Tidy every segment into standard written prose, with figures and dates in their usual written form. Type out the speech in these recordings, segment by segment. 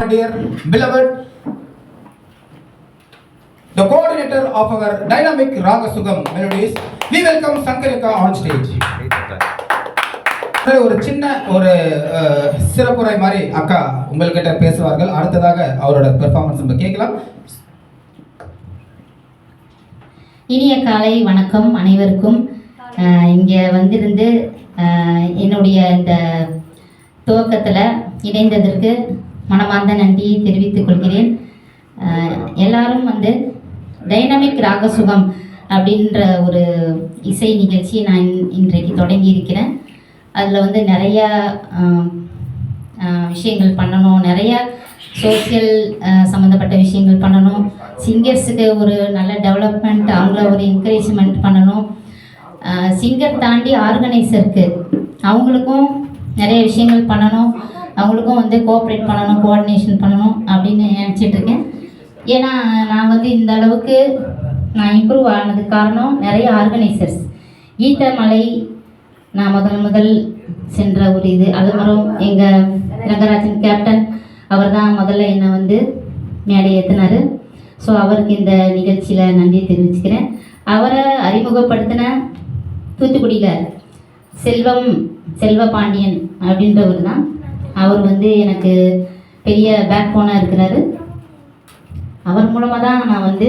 Dear beloved, the coordinator of our dynamic Raga Sugam melodies, we welcome Sankarika on stage. ஒரு சின்ன ஒரு சிறப்புரை மாதிரி அக்கா உங்கள்கிட்ட பேசுவார்கள். அடுத்ததாக அவரோட பெர்ஃபார்மன்ஸ் நம்ம கேட்கலாம். இனிய காலை வணக்கம் அனைவருக்கும். இங்கே வந்திருந்து என்னுடைய இந்த துவக்கத்தில் இணைந்ததற்கு மனமார்ந்த நன்றியை தெரிவித்துக் கொள்கிறேன். எல்லாரும் வந்து டைனமிக் ராகசுகம் அப்படின்ற ஒரு இசை நிகழ்ச்சியை நான் இன்றைக்கு தொடங்கி இருக்கிறேன். அதில் வந்து நிறையா விஷயங்கள் பண்ணணும், நிறையா சோசியல் சம்மந்தப்பட்ட விஷயங்கள் பண்ணணும், சிங்கர்ஸுக்கு ஒரு நல்ல டெவலப்மெண்ட், அவங்கள ஒரு என்கரேஜ்மெண்ட் பண்ணணும், சிங்கர் தாண்டி ஆர்கனைசருக்கு அவங்களுக்கும் நிறைய விஷயங்கள் பண்ணணும், அவங்களுக்கும் வந்து கோஆப்ரேட் பண்ணணும், கோஆர்டினேஷன் பண்ணணும் அப்படின்னு நினச்சிட்ருக்கேன். ஏன்னா நான் வந்து இந்த அளவுக்கு நான் இம்ப்ரூவ் ஆனதுக்கு காரணம் நிறைய ஆர்கனைசர்ஸ். கீதமலை நான் முதல் சென்ற ஒரு இது, அதுக்கப்புறம் எங்கள் ரங்கராஜன் கேப்டன் அவர் தான் முதல்ல என்னை வந்து மேடை ஏற்றினார். ஸோ அவருக்கு இந்த நிகழ்ச்சியில் நன்றி தெரிவிச்சுக்கிறேன். அவரை அறிமுகப்படுத்தின தூத்துக்குடியில் செல்வ பாண்டியன் அப்படின்றவர் தான். அவர் வந்து எனக்கு பெரிய பேக் போனாக இருக்கிறாரு. அவர் மூலமாக தான் நான் வந்து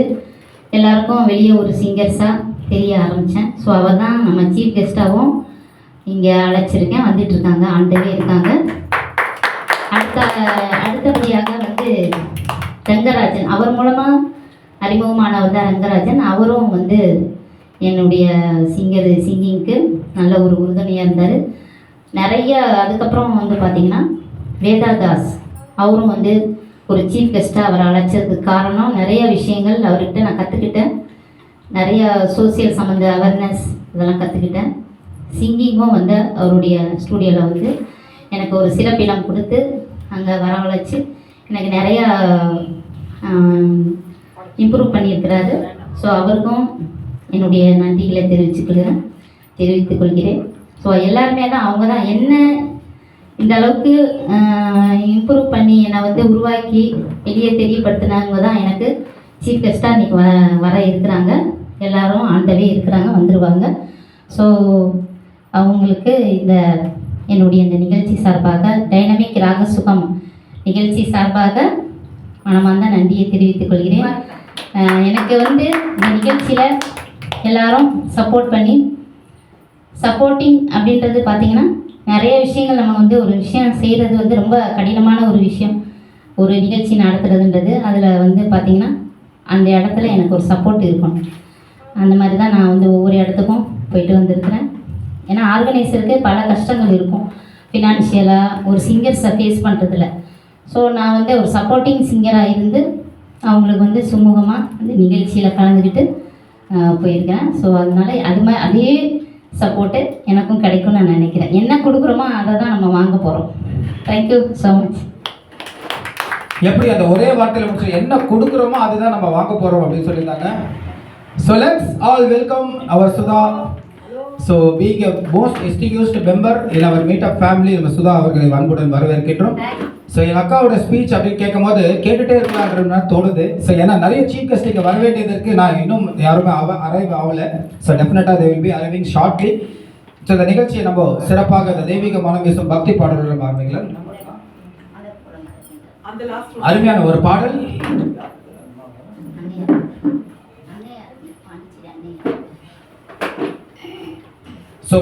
எல்லாருக்கும் வெளியே ஒரு சிங்கர்ஸாக தெரிய ஆரம்பித்தேன். ஸோ அவர் தான் நம்ம சீஃப் கெஸ்ட்டாகவும் இங்கே அழைச்சிருக்கேன், வந்துட்டுருக்காங்க, ஆண்டவே இருக்காங்க. அடுத்தபடியாக வந்து ரங்கராஜன், அவர் மூலமாக அறிமுகமானவர் தான் ரங்கராஜன். அவரும் வந்து என்னுடைய சிங்கிங்க்கு நல்ல ஒரு உறுதுணையாக இருந்தார். நிறைய அதுக்கப்புறம் வந்து பார்த்திங்கன்னா வேதாதாஸ், அவரும் வந்து ஒரு சீஃப் கெஸ்ட்டாக அவரை அழைச்சதுக்கு காரணம் நிறைய விஷயங்கள் அவர்கிட்ட நான் கற்றுக்கிட்டேன். நிறைய சோசியல் சம்மந்த அவேர்னஸ் இதெல்லாம் கற்றுக்கிட்டேன். சிங்கிங்கும் வந்து அவருடைய ஸ்டூடியோவில் வந்து எனக்கு ஒரு சிறப்பிடம் கொடுத்து அங்கே வரவழைச்சி எனக்கு நிறையா இம்ப்ரூவ் பண்ணியிருக்கிறாரு. ஸோ அவருக்கும் என்னுடைய நன்றிகளை தெரிவித்துக் கொள்கிறேன். ஸோ எல்லாருமே தான் அவங்க தான் என்ன இந்த அளவுக்கு இம்ப்ரூவ் பண்ணி என்னை வந்து உருவாக்கி வெளியே தெரியப்படுத்தினவங்க தான் எனக்கு சீஃப் கெஸ்ட்டாக இன்றைக்கி வர இருக்கிறாங்க. எல்லோரும் ஆண்டவே இருக்கிறாங்க, வந்துடுவாங்க. ஸோ அவங்களுக்கு என்னுடைய இந்த நிகழ்ச்சி சார்பாக, டைனமிக் ராகசுகம் நிகழ்ச்சி சார்பாக மனமார்ந்த நன்றியை தெரிவித்துக் கொள்கிறேன். எனக்கு வந்து இந்த நிகழ்ச்சியில் எல்லாரும் சப்போர்ட் பண்ணி, சப்போர்ட்டிங் அப்படின்றது பார்த்திங்கன்னா நிறைய விஷயங்கள் நம்ம வந்து ஒரு விஷயம் செய்கிறது வந்து ரொம்ப கடினமான ஒரு விஷயம், ஒரு நிகழ்ச்சி நடத்துறதுன்றது. அதில் வந்து பார்த்திங்கன்னா அந்த இடத்துல எனக்கு ஒரு சப்போர்ட் இருக்கணும். அந்த மாதிரி தான் நான் வந்து ஒவ்வொரு இடத்துக்கும் போயிட்டு வந்திருக்கிறேன். ஏன்னா ஆர்கனைசருக்கு பல கஷ்டங்கள் இருக்கும் ஃபினான்ஷியலாக ஒரு சிங்கர்ஸை ஃபேஸ் பண்ணுறதுல. ஸோ நான் வந்து ஒரு சப்போர்ட்டிங் சிங்கராக இருந்து அவங்களுக்கு வந்து சுமூகமாக அந்த நிகழ்ச்சியில் கலந்துக்கிட்டு போயிருக்கேன். ஸோ அதனால் அதே சப்போர்ட்டு எனக்கும் கிடைக்கும்னு நான் நினைக்கிறேன். என்ன கொடுக்குறோமோ அதை தான் நம்ம வாங்க போகிறோம். Thank you so much. எப்படி அந்த ஒரே வார்த்தையில் முடிச்சு என்ன கொடுக்குறோமோ அதுதான் நம்ம வாங்க போகிறோம் அப்படின்னு சொல்லியிருந்தாங்க. So let's all welcome our Sudha. So being a most distinguished member in our meetup family, நம்ம சுதா அவர்களை அன்புடன் வரவேற்கின்றோம். ஸோ என் அக்காவோட ஸ்பீச் அப்படின்னு கேட்கும் போது கேட்டுகிட்டே இருக்கலாம்னு தோணுது. ஸோ ஏன்னா நிறைய சீஃப் கெஸ்ட் இங்கே வர வேண்டியதற்கு நான் இன்னும் யாருமே அரைவ் ஆகலை. ஸோ டெஃபினட்டாக they will be arriving shortly. So இந்த நிகழ்ச்சியை நம்ம சிறப்பாக இந்த தெய்வீக மனம் வீசும் பக்தி பாடல்கள் ஆரம்பிக்கலாம். அருமையான ஒரு பாடல். ஸோ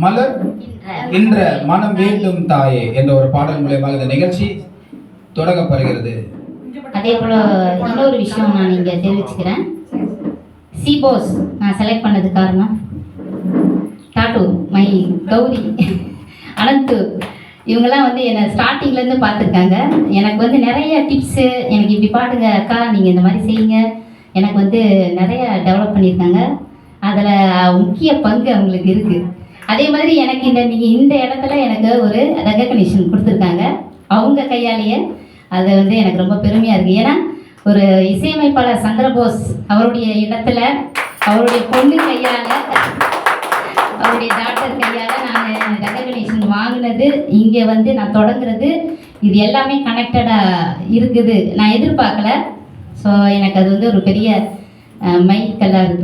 மலர் என்ற மனம் வேண்டும் தாயே என்ற ஒரு பாடல் மூலமாக இந்த நிகழ்ச்சி தொடங்கப்படுகிறது. அதே போல் இன்னொரு விஷயம் நான் இங்கே தெரிவிச்சுக்கிறேன். சிபோஸ் நான் செலக்ட் பண்ணது காரணம் டாட்டு மை கௌரி அனந்து இவங்கெல்லாம் வந்து என்னை ஸ்டார்டிங்லேருந்து பார்த்துருக்காங்க. எனக்கு வந்து நிறைய டிப்ஸு, எனக்கு இப்படி பாடுங்க அக்கா, நீங்கள் இந்த மாதிரி செய்யுங்க, எனக்கு வந்து நிறைய டெவலப் பண்ணியிருக்காங்க. அதில் முக்கிய பங்கு அவங்களுக்கு இருக்குது. அதே மாதிரி எனக்கு இந்த இடத்துல எனக்கு ஒரு ரெகக்னிஷன் கொடுத்துருக்காங்க அவங்க கையாலேயே. அது வந்து எனக்கு ரொம்ப பெருமையாக இருக்குது. ஏன்னா ஒரு இசையமைப்பாளர் சந்திரபோஸ் அவருடைய இடத்துல அவருடைய பொண்ணு கையால், அவருடைய டாக்டர் கையால் நான் ரெகக்னிஷன் வாங்கினது, இங்கே வந்து நான் தொடங்குறது இது எல்லாமே கனெக்டடாக இருக்குது. நான் எதிர்பார்க்கல. ஸோ எனக்கு அது வந்து ஒரு பெரிய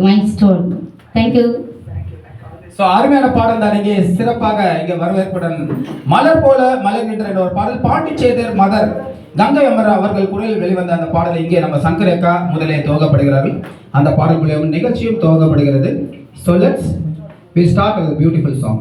மைண்ட் ஸ்டோன். தேங்க்யூ. ஸோ அருமையான பாடல் தான். இங்கே சிறப்பாக இங்கே வரவேற்புடன் மலர் போல மலர்கின்ற என்ற ஒரு பாடல் பாண்டிச்சேதர் மதர் கங்கை அமர் அவர்கள் குரலில் வெளிவந்த அந்த பாடலை இங்கே நம்ம சங்கரேக்கா முதலே துவக்கப்படுகிறார்கள். அந்த பாடல் மூலியம் நிகழ்ச்சியும் துவக்கப்படுகிறது. So let's we start with a beautiful song.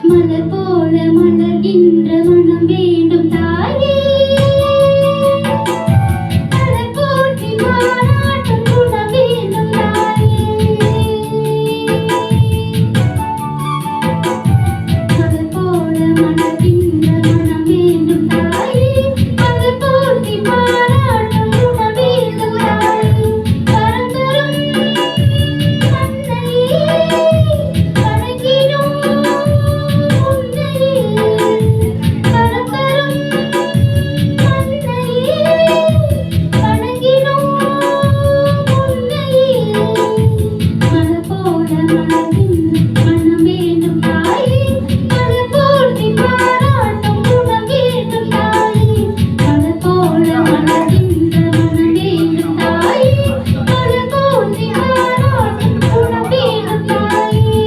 மலர் போல மலர்கின்ற மனம் வேண்டும் தாயே, மலர் போற்றி பாராட்டும் குணம் வேண்டும் தாயே. மலர் போல மலர்கின்ற மனம் வேண்டும் தாயே, மலர் போற்றி பாராட்டும் குணம் வேண்டும் தாயே. வரம் தரும் அன்னையே வணங்கினோம் உன்னையே, வரம் தரும் அன்னையே வணங்கினோம் உன்னையே. மலர் போல மலர்கின்ற மனம் வேண்டும் தாயே, மலர் போற்றி பாராட்டும் குணம் வேண்டும் தாயே. மலர் போல மலர்கின்ற மனம் வேண்டும் தாயே, மலர் போற்றி பாராட்டும் குணம் வேண்டும் தாயே.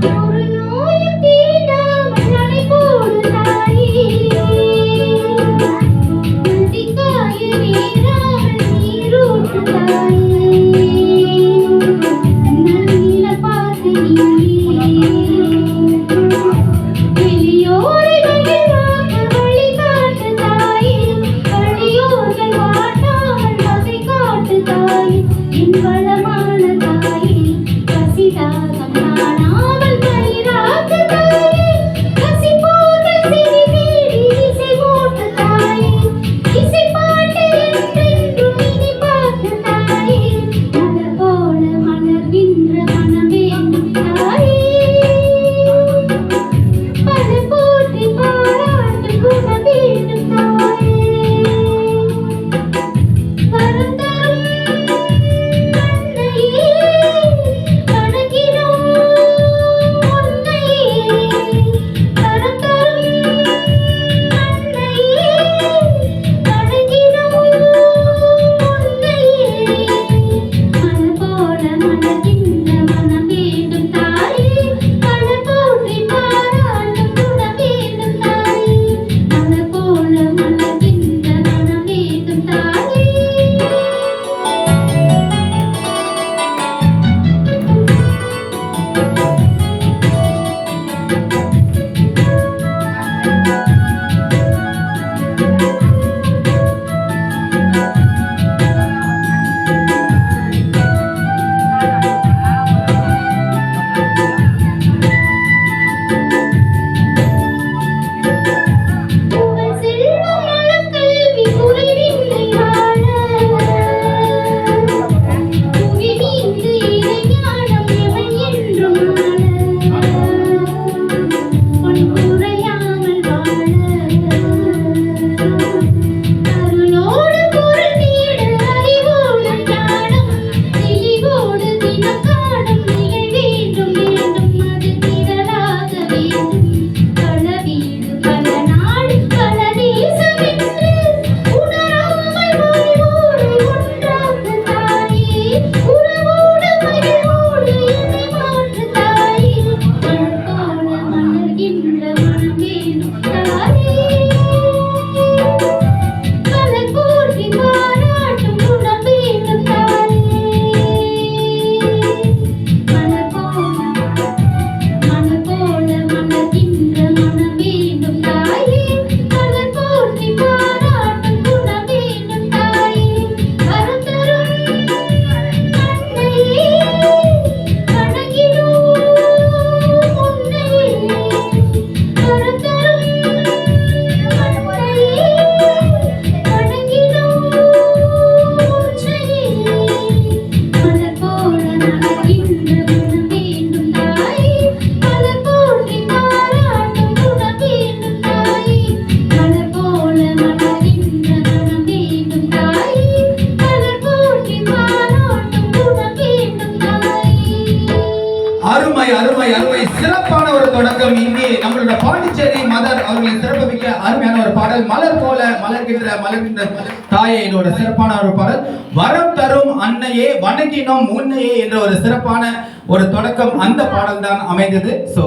ஒரு நோயும் தீண்டாமல் நடை போடு தாயே, நதிக்காய நீராமல் நீரூற்று தாயே. நன்னில பார்த்து நீயே எளியோரை மகிழ்வாக வழி காட்டு தாயே, வழியோர்கள் வாட்டாமல் வகை காட்டு தாயே. என் வளமான தாயே, பசிதாகம் காணாமல் பயிராக்கு தாயே, பசிப்போர்கள் சிறி தேடி இசை மூட்டு தாயே. இசைப்பாட்டு என்றென்றும் இனி பார்த்து தாயே, மலர் போல மலர்கின்ற மனம் வேண்டும் தாயே, மலர் போற்றி பாராட்டும் குணம் வேண்டும் தாயே. வரம் தரும் இங்கே நம்மளோட பாண்டிச்சேரி மதர் அவர்களை சிறப்புமிக்க அருமையான ஒரு பாடல், மலர் போல மலர்கின்ற தாயே என்ற ஒரு சிறப்பான ஒரு பாடல். வரம் தரும் அன்னையே வணங்கினோம் உன்னையே என்ற ஒரு சிறப்பான ஒரு தொடக்கம் அந்த பாடல் தான் அமைந்தது. ஸோ